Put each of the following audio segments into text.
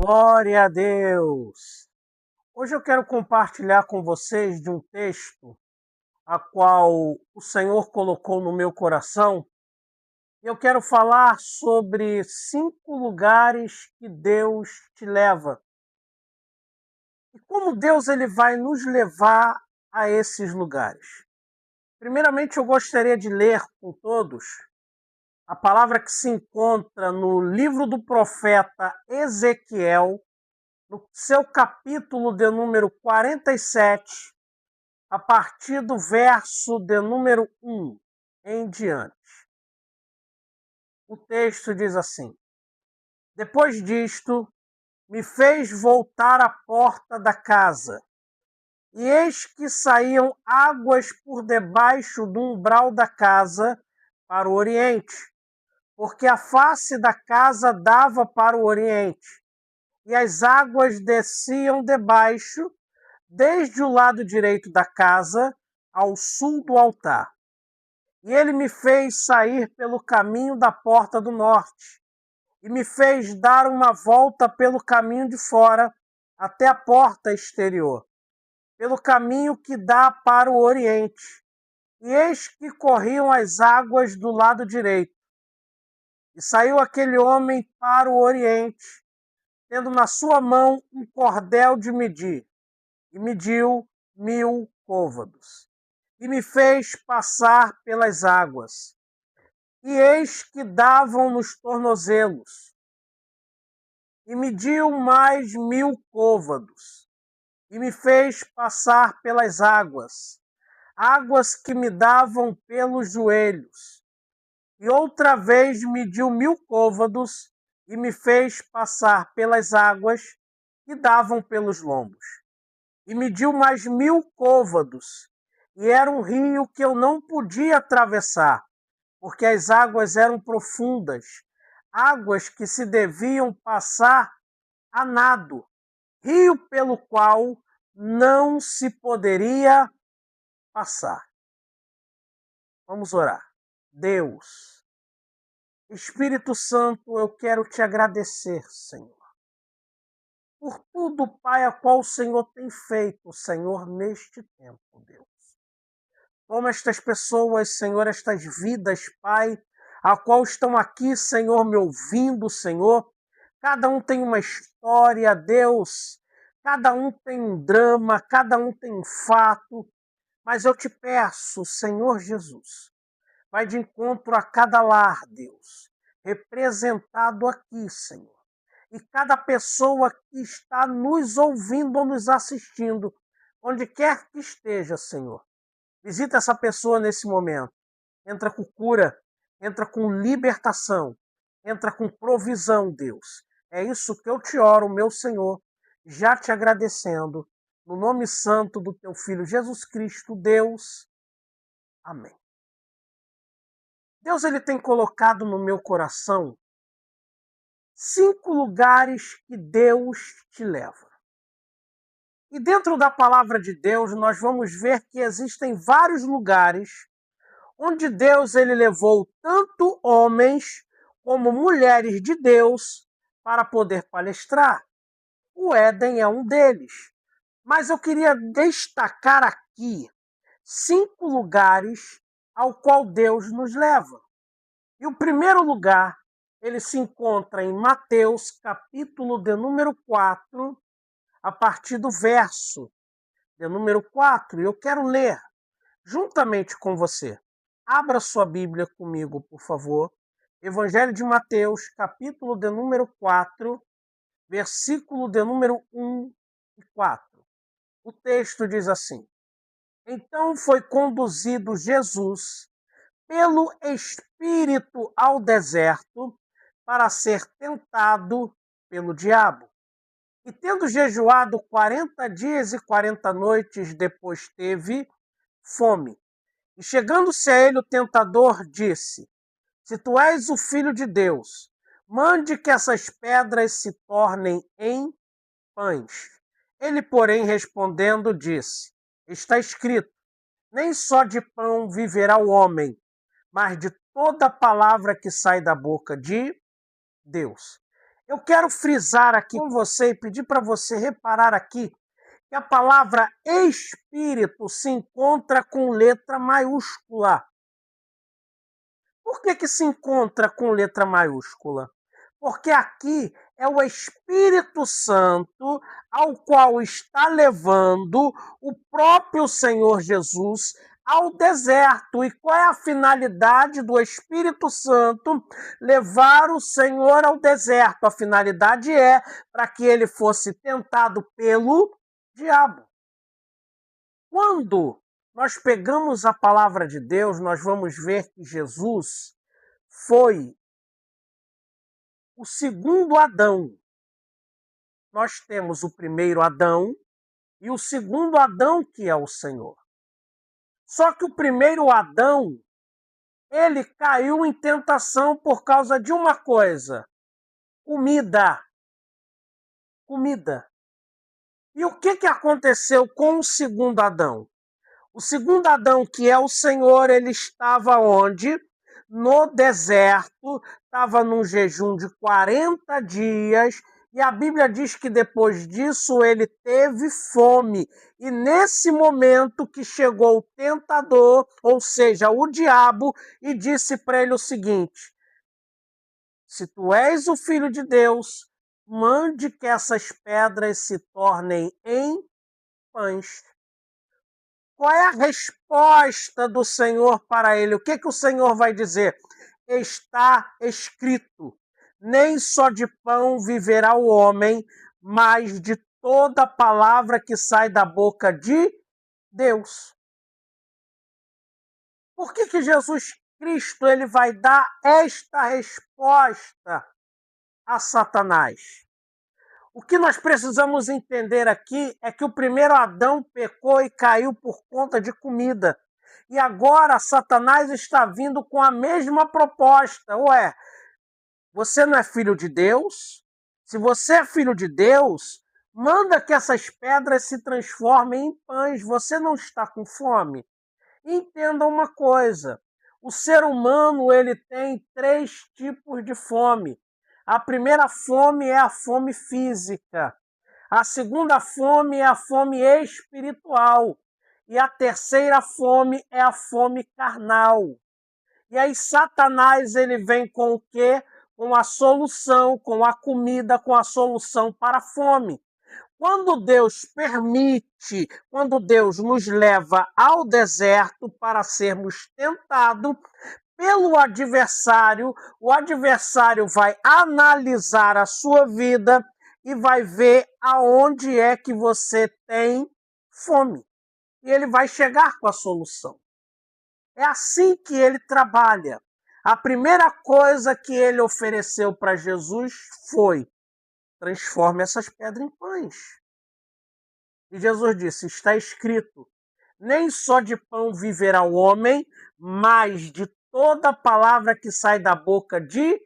Glória a Deus! Hoje eu quero compartilhar com vocês de um texto a qual o Senhor colocou no meu coração. Eu quero falar sobre 5 lugares que Deus te leva. E como Deus ele vai nos levar a esses lugares. Primeiramente eu gostaria de ler com todos a palavra que se encontra no livro do profeta Ezequiel, no seu capítulo de número 47, a partir do verso de número 1 em diante. O texto diz assim: Depois disto, me fez voltar à porta da casa, e eis que saíam águas por debaixo do umbral da casa para o oriente, porque a face da casa dava para o oriente, e as águas desciam debaixo, desde o lado direito da casa ao sul do altar. E ele me fez sair pelo caminho da porta do norte, e me fez dar uma volta pelo caminho de fora até a porta exterior, pelo caminho que dá para o oriente. E eis que corriam as águas do lado direito. E saiu aquele homem para o oriente, tendo na sua mão um cordel de medir, e mediu 1000 côvados, e me fez passar pelas águas. E eis que davam nos tornozelos, e mediu mais 1000 côvados, e me fez passar pelas águas, águas que me davam pelos joelhos. E outra vez mediu 1000 côvados, e me fez passar pelas águas que davam pelos lombos. E mediu mais 1000 côvados, e era um rio que eu não podia atravessar, porque as águas eram profundas, águas que se deviam passar a nado, rio pelo qual não se poderia passar. Vamos orar. Deus, Espírito Santo, eu quero te agradecer, Senhor, por tudo, Pai, a qual o Senhor tem feito, Senhor, neste tempo, Deus. Toma estas pessoas, Senhor, estas vidas, Pai, a qual estão aqui, Senhor, me ouvindo, Senhor. Cada um tem uma história, Deus. Cada um tem um drama, cada um tem um fato. Mas eu te peço, Senhor Jesus, vai de encontro a cada lar, Deus, representado aqui, Senhor. E cada pessoa que está nos ouvindo ou nos assistindo, onde quer que esteja, Senhor. Visita essa pessoa nesse momento. Entra com cura, entra com libertação, entra com provisão, Deus. É isso que eu te oro, meu Senhor, já te agradecendo, no nome santo do teu Filho Jesus Cristo, Deus. Amém. Deus ele tem colocado no meu coração 5 lugares que Deus te leva. E dentro da palavra de Deus, nós vamos ver que existem vários lugares onde Deus ele levou tanto homens como mulheres de Deus para poder palestrar. O Éden é um deles. Mas eu queria destacar aqui 5 lugares ao qual Deus nos leva. E o primeiro lugar, ele se encontra em Mateus, capítulo de número 4, a partir do verso de número 4. E eu quero ler juntamente com você. Abra sua Bíblia comigo, por favor. Evangelho de Mateus, capítulo de número 4, versículo de número 1 e 4. O texto diz assim: Então foi conduzido Jesus pelo Espírito ao deserto para ser tentado pelo diabo. E tendo jejuado 40 dias e 40 noites, depois teve fome. E chegando-se a ele o tentador disse: Se tu és o Filho de Deus, mande que essas pedras se tornem em pães. Ele, porém, respondendo, disse: Está escrito, nem só de pão viverá o homem, mas de toda palavra que sai da boca de Deus. Eu quero frisar aqui com você e pedir para você reparar aqui que a palavra espírito se encontra com letra maiúscula. Por que se encontra com letra maiúscula? Porque aqui é o Espírito Santo ao qual está levando o próprio Senhor Jesus ao deserto. E qual é a finalidade do Espírito Santo levar o Senhor ao deserto? A finalidade é para que ele fosse tentado pelo diabo. Quando nós pegamos a palavra de Deus, nós vamos ver que Jesus foi o segundo Adão. Nós temos o primeiro Adão e o segundo Adão, que é o Senhor. Só que o primeiro Adão, ele caiu em tentação por causa de uma coisa: comida. Comida. E o que aconteceu com o segundo Adão? O segundo Adão, que é o Senhor, ele estava onde? No deserto, estava num jejum de 40 dias, e a Bíblia diz que depois disso ele teve fome. E nesse momento que chegou o tentador, ou seja, o diabo, e disse para ele o seguinte: se tu és o Filho de Deus, mande que essas pedras se tornem em pães. Qual é a resposta do Senhor para ele? O que o Senhor vai dizer? Está escrito: nem só de pão viverá o homem, mas de toda palavra que sai da boca de Deus. Por que Jesus Cristo ele vai dar esta resposta a Satanás? O que nós precisamos entender aqui é que o primeiro Adão pecou e caiu por conta de comida. E agora Satanás está vindo com a mesma proposta. Ué, você não é filho de Deus? Se você é filho de Deus, manda que essas pedras se transformem em pães. Você não está com fome? Entenda uma coisa. O ser humano ele tem 3 tipos de fome. A primeira fome é a fome física. A segunda fome é a fome espiritual. E a terceira fome é a fome carnal. E aí Satanás ele vem com o quê? Com a solução, com a comida, com a solução para a fome. Quando Deus permite, quando Deus nos leva ao deserto para sermos tentados pelo adversário, o adversário vai analisar a sua vida e vai ver aonde é que você tem fome. E ele vai chegar com a solução. É assim que ele trabalha. A primeira coisa que ele ofereceu para Jesus foi: transforme essas pedras em pães. E Jesus disse: está escrito, nem só de pão viverá o homem, mas de toda palavra que sai da boca de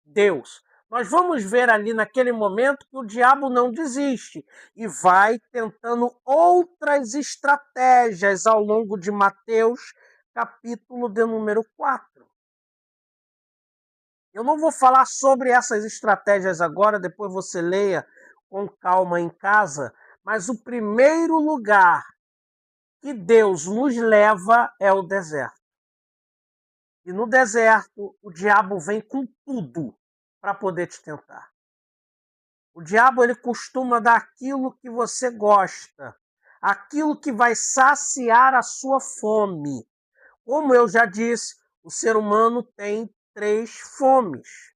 Deus. Nós vamos ver ali naquele momento que o diabo não desiste e vai tentando outras estratégias ao longo de Mateus, capítulo de número 4. Eu não vou falar sobre essas estratégias agora, depois você leia com calma em casa, mas o primeiro lugar que Deus nos leva é o deserto. E no deserto, o diabo vem com tudo para poder te tentar. O diabo ele costuma dar aquilo que você gosta, aquilo que vai saciar a sua fome. Como eu já disse, o ser humano tem 3 fomes.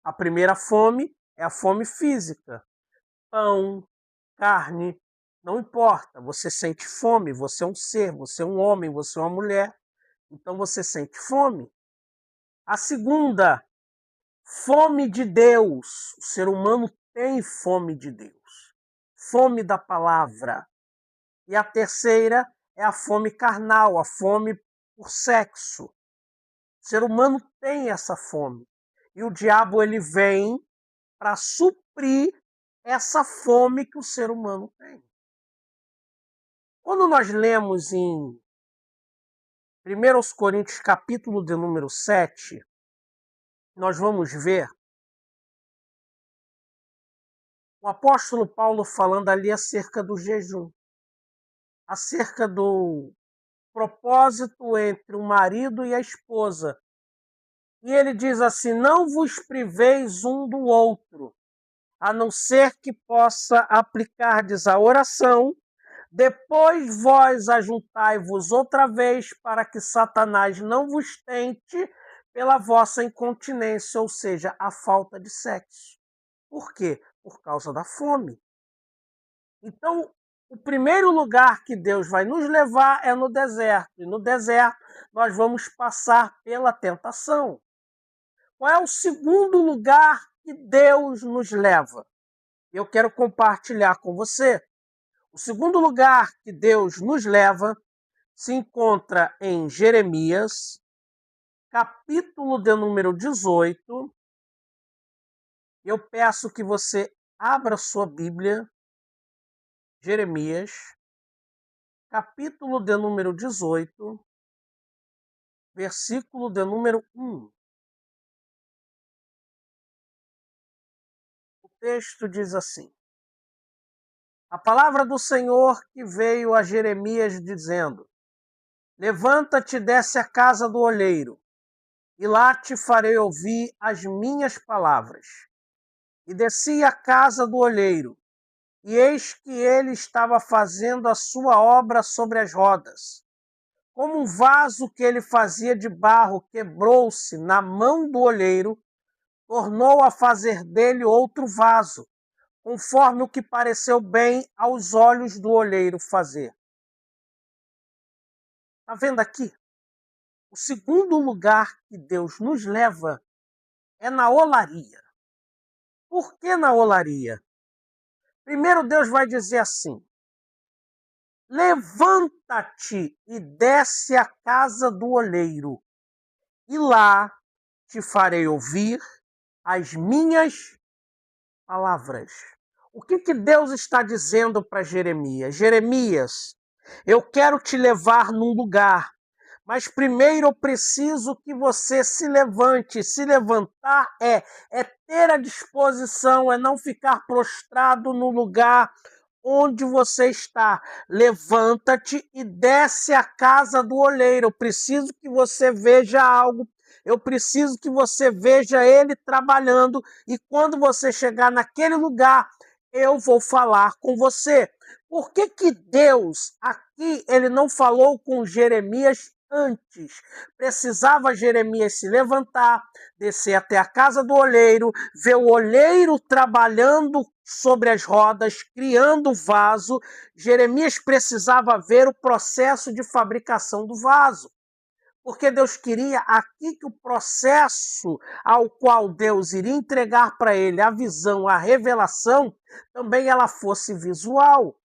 A primeira fome é a fome física. Pão, carne, não importa. Você sente fome, você é um ser, você é um homem, você é uma mulher. Então você sente fome. A segunda, fome de Deus. O ser humano tem fome de Deus. Fome da palavra. E a terceira é a fome carnal, a fome por sexo. O ser humano tem essa fome. E o diabo ele vem para suprir essa fome que o ser humano tem. Quando nós lemos em 1 Coríntios, capítulo de número 7, nós vamos ver o apóstolo Paulo falando ali acerca do jejum, acerca do propósito entre o marido e a esposa. E ele diz assim: não vos priveis um do outro, a não ser que possa aplicardes a oração. Depois vós ajuntai-vos outra vez, para que Satanás não vos tente pela vossa incontinência, ou seja, a falta de sexo. Por quê? Por causa da fome. Então, o primeiro lugar que Deus vai nos levar é no deserto. E no deserto nós vamos passar pela tentação. Qual é o segundo lugar que Deus nos leva? Eu quero compartilhar com você. O segundo lugar que Deus nos leva se encontra em Jeremias, capítulo de número 18. Eu peço que você abra sua Bíblia, Jeremias, capítulo de número 18, versículo de número 1. O texto diz assim: a palavra do Senhor que veio a Jeremias dizendo: levanta-te e desce à casa do olheiro, e lá te farei ouvir as minhas palavras. E desci à casa do olheiro, e eis que ele estava fazendo a sua obra sobre as rodas. Como um vaso que ele fazia de barro quebrou-se na mão do olheiro, tornou a fazer dele outro vaso, conforme o que pareceu bem aos olhos do olheiro fazer. Está vendo aqui? O segundo lugar que Deus nos leva é na olaria. Por que na olaria? Primeiro Deus vai dizer assim: levanta-te e desce à casa do olheiro, e lá te farei ouvir as minhas palavras. O que Deus está dizendo para Jeremias? Jeremias, eu quero te levar num lugar, mas primeiro eu preciso que você se levante. Se levantar é ter a disposição, é não ficar prostrado no lugar onde você está. Levanta-te e desce à casa do olheiro. Eu preciso que você veja algo. Eu preciso que você veja ele trabalhando. E quando você chegar naquele lugar, eu vou falar com você. Por que Deus aqui ele não falou com Jeremias antes? Precisava Jeremias se levantar, descer até a casa do olheiro, ver o olheiro trabalhando sobre as rodas, criando o vaso. Jeremias precisava ver o processo de fabricação do vaso, porque Deus queria aqui que o processo ao qual Deus iria entregar para ele a visão, a revelação, também ela fosse visual.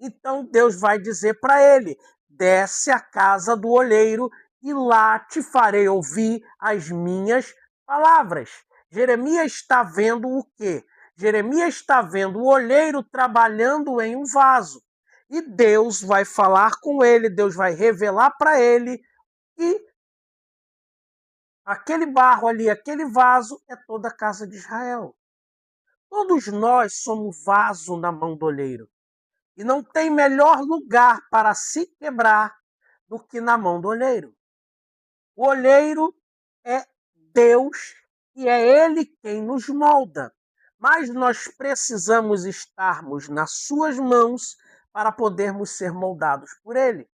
Então Deus vai dizer para ele: desce à casa do olheiro e lá te farei ouvir as minhas palavras. Jeremias está vendo o quê? Jeremias está vendo o olheiro trabalhando em um vaso. E Deus vai falar com ele, Deus vai revelar para ele que aquele barro ali, aquele vaso é toda a casa de Israel. Todos nós somos vaso na mão do olheiro. E não tem melhor lugar para se quebrar do que na mão do olheiro. O olheiro é Deus e é Ele quem nos molda. Mas nós precisamos estarmos nas suas mãos para podermos ser moldados por Ele.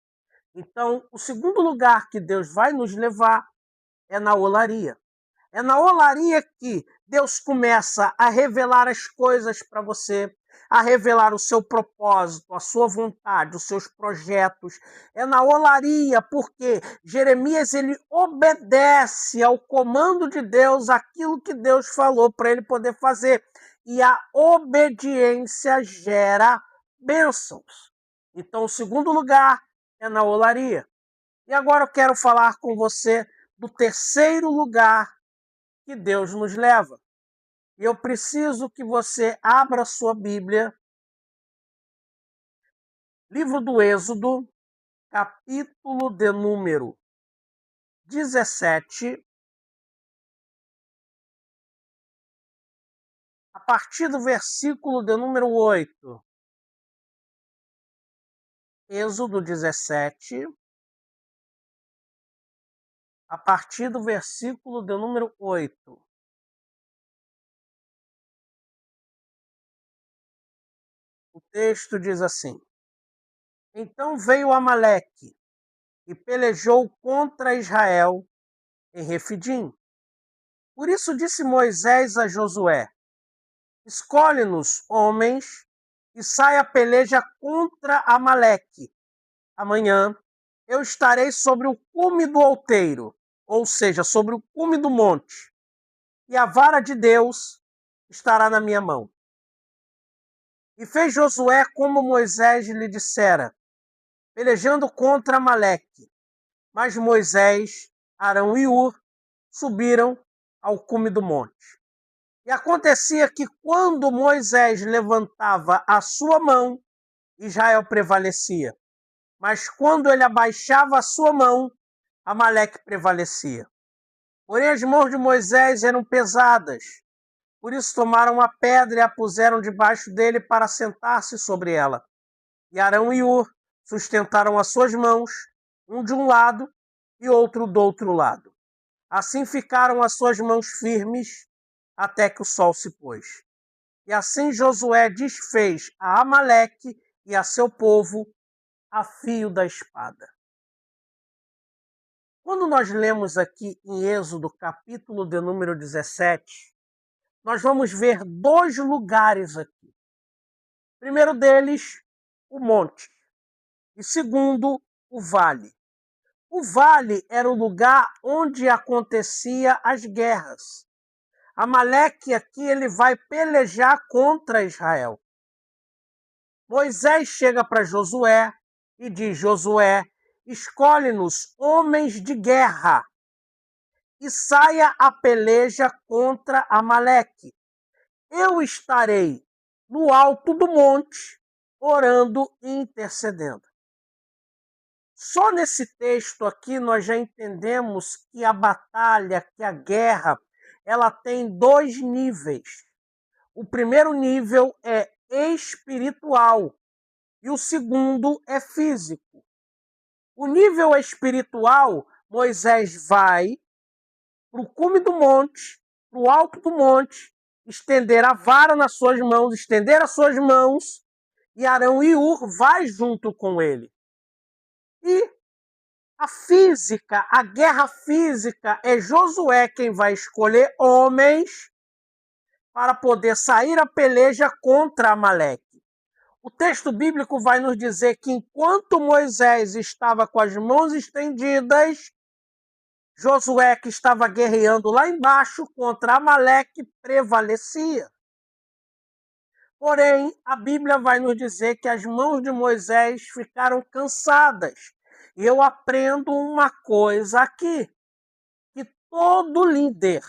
Então, o segundo lugar que Deus vai nos levar é na olaria. É na olaria que Deus começa a revelar as coisas para você, a revelar o seu propósito, a sua vontade, os seus projetos. É na olaria porque Jeremias ele obedece ao comando de Deus, aquilo que Deus falou para ele poder fazer. E a obediência gera bênçãos. Então, o segundo lugar é na olaria. E agora eu quero falar com você do terceiro lugar que Deus nos leva. E eu preciso que você abra sua Bíblia, livro do Êxodo, capítulo de número 17, a partir do versículo de número 8. Êxodo 17, a partir do versículo de número 8. O texto diz assim: Então veio Amaleque e pelejou contra Israel em Refidim. Por isso disse Moisés a Josué: Escolhe-nos homens e sai a peleja contra Amaleque. Amanhã eu estarei sobre o cume do outeiro, ou seja, sobre o cume do monte, e a vara de Deus estará na minha mão. E fez Josué como Moisés lhe dissera, pelejando contra Amaleque. Mas Moisés, Arão e Ur subiram ao cume do monte. E acontecia que quando Moisés levantava a sua mão, Israel prevalecia. Mas quando ele abaixava a sua mão, Amaleque prevalecia. Porém as mãos de Moisés eram pesadas. Por isso tomaram uma pedra e a puseram debaixo dele para sentar-se sobre ela. E Arão e Ur sustentaram as suas mãos, um de um lado e outro do outro lado. Assim ficaram as suas mãos firmes até que o sol se pôs. E assim Josué desfez a Amaleque e a seu povo a fio da espada. Quando nós lemos aqui em Êxodo, capítulo de número 17, nós vamos ver dois lugares aqui. Primeiro deles, o monte. E segundo, o vale. O vale era o lugar onde acontecia as guerras. Amaleque aqui ele vai pelejar contra Israel. Moisés chega para Josué e diz: Josué, escolhe-nos homens de guerra e saia a peleja contra Amaleque. Eu estarei no alto do monte, orando e intercedendo. Só nesse texto aqui nós já entendemos que a batalha, que a guerra, ela tem dois níveis. O primeiro nível é espiritual e o segundo é físico. O nível espiritual, Moisés vai para o cume do monte, para o alto do monte, estender a vara nas suas mãos, estender as suas mãos, e Arão e Ur vai junto com ele. E a física, a guerra física, é Josué quem vai escolher homens para poder sair a peleja contra Amaleque. O texto bíblico vai nos dizer que enquanto Moisés estava com as mãos estendidas, Josué, que estava guerreando lá embaixo contra Amaleque, prevalecia. Porém, a Bíblia vai nos dizer que as mãos de Moisés ficaram cansadas. E eu aprendo uma coisa aqui, que todo líder,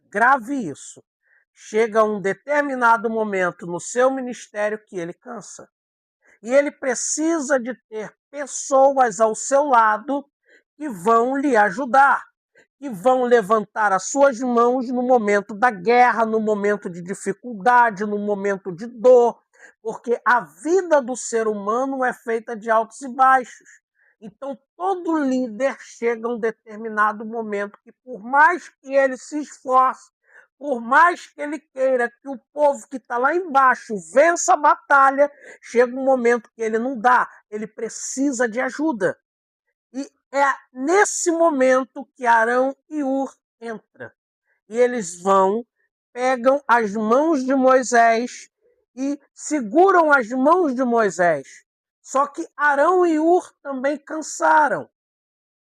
grave isso, chega a um determinado momento no seu ministério que ele cansa. E ele precisa de ter pessoas ao seu lado que vão lhe ajudar, que vão levantar as suas mãos no momento da guerra, no momento de dificuldade, no momento de dor, porque a vida do ser humano é feita de altos e baixos. Então, todo líder chega a um determinado momento que, por mais que ele se esforce, por mais que ele queira que o povo que está lá embaixo vença a batalha, chega um momento que ele não dá, ele precisa de ajuda. E é nesse momento que Arão e Ur entram. E eles vão, pegam as mãos de Moisés e seguram as mãos de Moisés. Só que Arão e Ur também cansaram.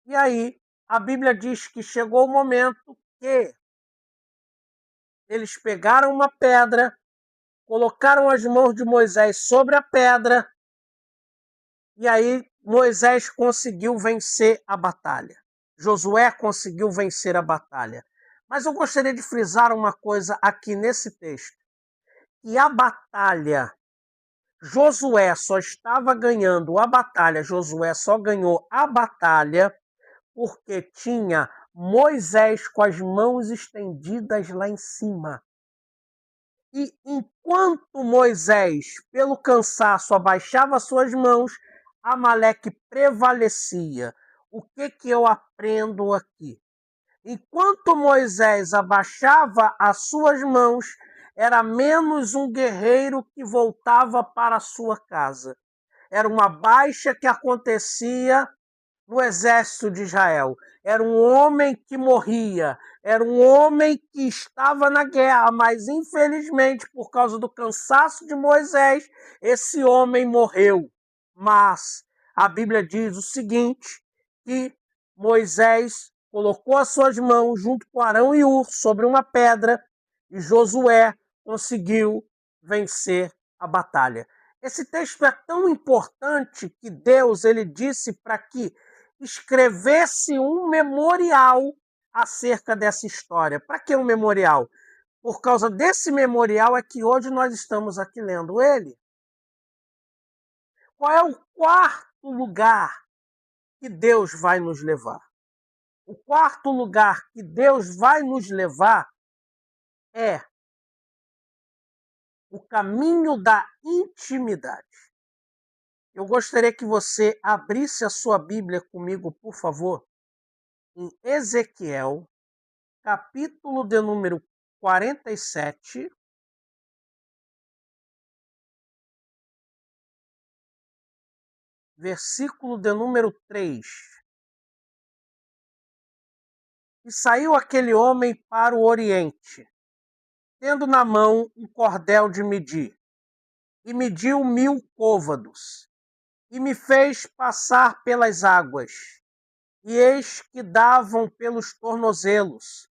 E aí a Bíblia diz que chegou o momento que eles pegaram uma pedra, colocaram as mãos de Moisés sobre a pedra, e aí Moisés conseguiu vencer a batalha. Josué conseguiu vencer a batalha. Mas eu gostaria de frisar uma coisa aqui nesse texto. Que a batalha, Josué só estava ganhando a batalha, Josué só ganhou a batalha porque tinha Moisés com as mãos estendidas lá em cima. E enquanto Moisés, pelo cansaço, abaixava suas mãos, Amaleque prevalecia. O que eu aprendo aqui? Enquanto Moisés abaixava as suas mãos, era menos um guerreiro que voltava para a sua casa. Era uma baixa que acontecia no exército de Israel. Era um homem que morria, era um homem que estava na guerra, mas infelizmente, por causa do cansaço de Moisés, esse homem morreu. Mas a Bíblia diz o seguinte, que Moisés colocou as suas mãos junto com Arão e Hur sobre uma pedra e Josué conseguiu vencer a batalha. Esse texto é tão importante que Deus ele disse para que escrevesse um memorial acerca dessa história. Para que um memorial? Por causa desse memorial é que hoje nós estamos aqui lendo ele. Qual é o quarto lugar que Deus vai nos levar? O quarto lugar que Deus vai nos levar é o caminho da intimidade. Eu gostaria que você abrisse a sua Bíblia comigo, por favor, em Ezequiel, capítulo de número 47, versículo de número 3. E saiu aquele homem para o oriente, tendo na mão um cordel de medir, e mediu 1000 côvados, e me fez passar pelas águas, e eis que davam pelos tornozelos,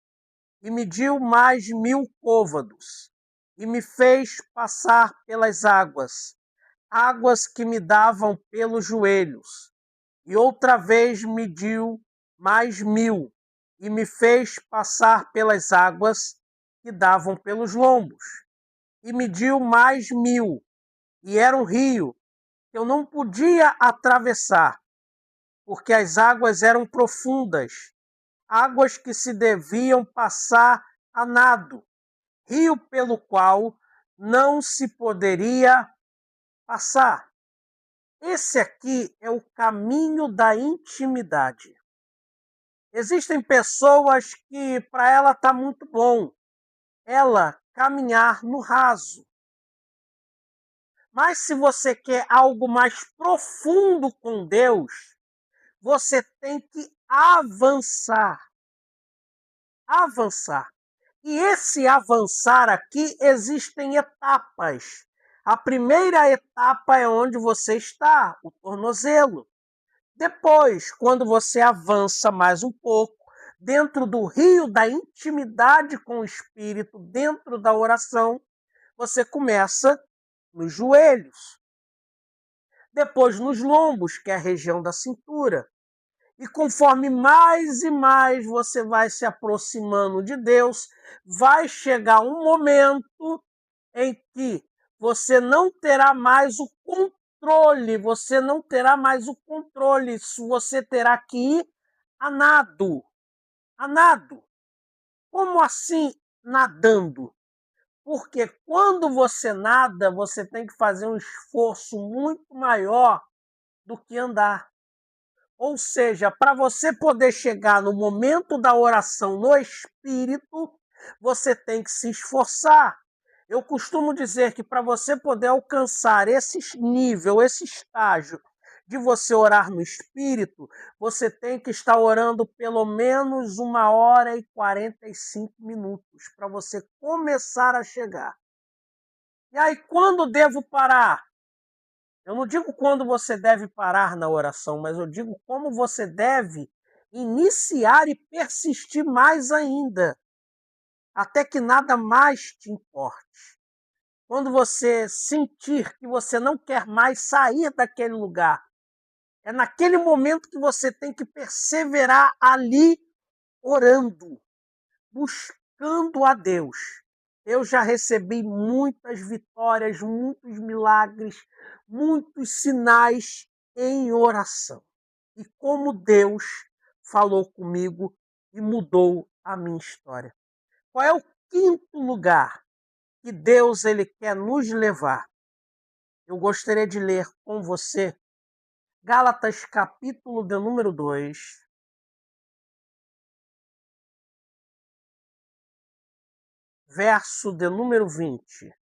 e mediu mais 1000 côvados, e me fez passar pelas águas, águas que me davam pelos joelhos, e outra vez mediu mais 1000, e me fez passar pelas águas que davam pelos lombos, e mediu mais 1000, e era um rio que eu não podia atravessar, porque as águas eram profundas, águas que se deviam passar a nado, rio pelo qual não se poderia passar. Esse aqui é o caminho da intimidade. Existem pessoas que para ela está muito bom ela caminhar no raso. Mas se você quer algo mais profundo com Deus, você tem que avançar. Avançar. E esse avançar aqui existem etapas. A primeira etapa é onde você está, o tornozelo. Depois, quando você avança mais um pouco, dentro do rio da intimidade com o Espírito, dentro da oração, você começa nos joelhos. Depois nos lombos, que é a região da cintura. E conforme mais e mais você vai se aproximando de Deus, vai chegar um momento em que você não terá mais o controle, você terá que ir a nado. A nado. Como assim nadando? Porque quando você nada, você tem que fazer um esforço muito maior do que andar. Ou seja, para você poder chegar no momento da oração no Espírito, você tem que se esforçar. Eu costumo dizer que para você poder alcançar esse nível, esse estágio de você orar no Espírito, você tem que estar orando pelo menos 1h e 45 minutos para você começar a chegar. E aí, quando devo parar? Eu não digo quando você deve parar na oração, mas eu digo como você deve iniciar e persistir mais ainda, até que nada mais te importe. Quando você sentir que você não quer mais sair daquele lugar, é naquele momento que você tem que perseverar ali orando, buscando a Deus. Eu já recebi muitas vitórias, muitos milagres, muitos sinais em oração. E como Deus falou comigo e mudou a minha história. Qual é o quinto lugar que Deus ele quer nos levar. Eu gostaria de ler com você Gálatas capítulo de número 2, verso de número 20.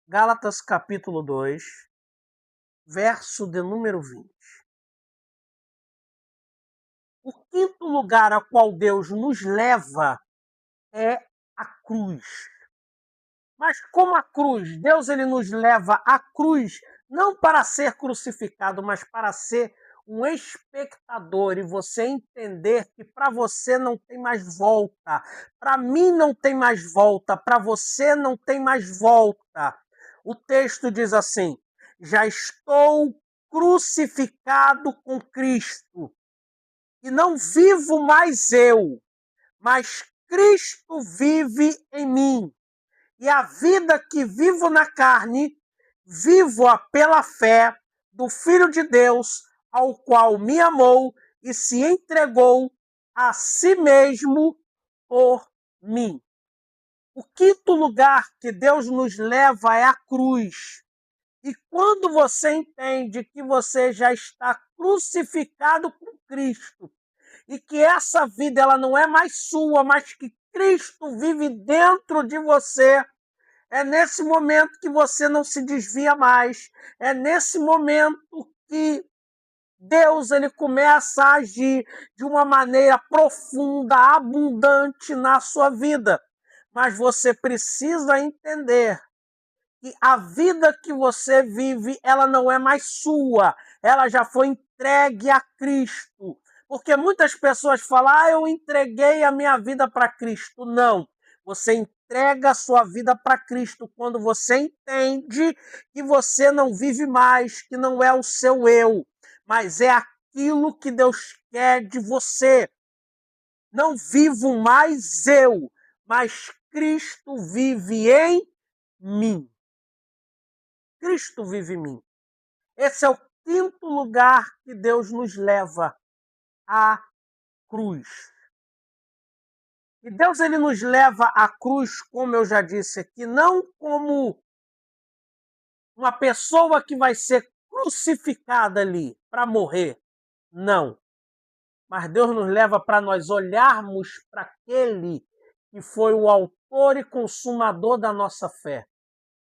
Gálatas capítulo 2, verso de número 20. O quinto lugar a qual Deus nos leva é a cruz. Mas como a cruz, Deus ele nos leva à cruz não para ser crucificado, mas para ser um espectador e você entender que para você não tem mais volta, para mim não tem mais volta, para você não tem mais volta. O texto diz assim: já estou crucificado com Cristo e não vivo mais eu, mas Cristo vive em mim. E a vida que vivo na carne, vivo-a pela fé do Filho de Deus, ao qual me amou e se entregou a si mesmo por mim. O quinto lugar que Deus nos leva é a cruz. E quando você entende que você já está crucificado com Cristo, e que essa vida ela não é mais sua, mas que Cristo vive dentro de você, é nesse momento que você não se desvia mais. É nesse momento que Deus ele começa a agir de uma maneira profunda, abundante na sua vida. Mas você precisa entender que a vida que você vive, ela não é mais sua. Ela já foi entregue a Cristo. Porque muitas pessoas falam, eu entreguei a minha vida para Cristo. Não. Você entrega a sua vida para Cristo quando você entende que você não vive mais, que não é o seu eu, mas é aquilo que Deus quer de você. Não vivo mais eu, mas Cristo vive em mim. Cristo vive em mim. Esse é o quinto lugar que Deus nos leva, à cruz. E Deus ele nos leva à cruz, como eu já disse aqui, não como uma pessoa que vai ser crucificada ali para morrer. Não. Mas Deus nos leva para nós olharmos para aquele que foi o autor e consumador da nossa fé.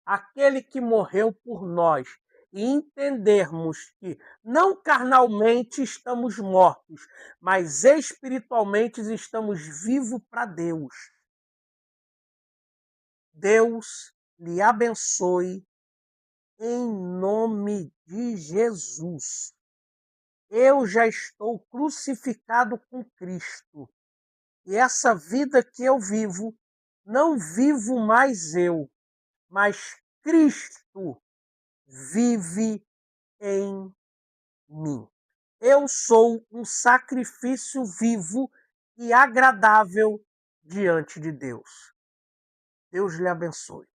Aquele que morreu por nós. E entendermos que não carnalmente estamos mortos, mas espiritualmente estamos vivos para Deus. Deus lhe abençoe em nome de Jesus. Eu já estou crucificado com Cristo. E essa vida que eu vivo, não vivo mais eu, mas Cristo vive em mim. Eu sou um sacrifício vivo e agradável diante de Deus. Deus lhe abençoe.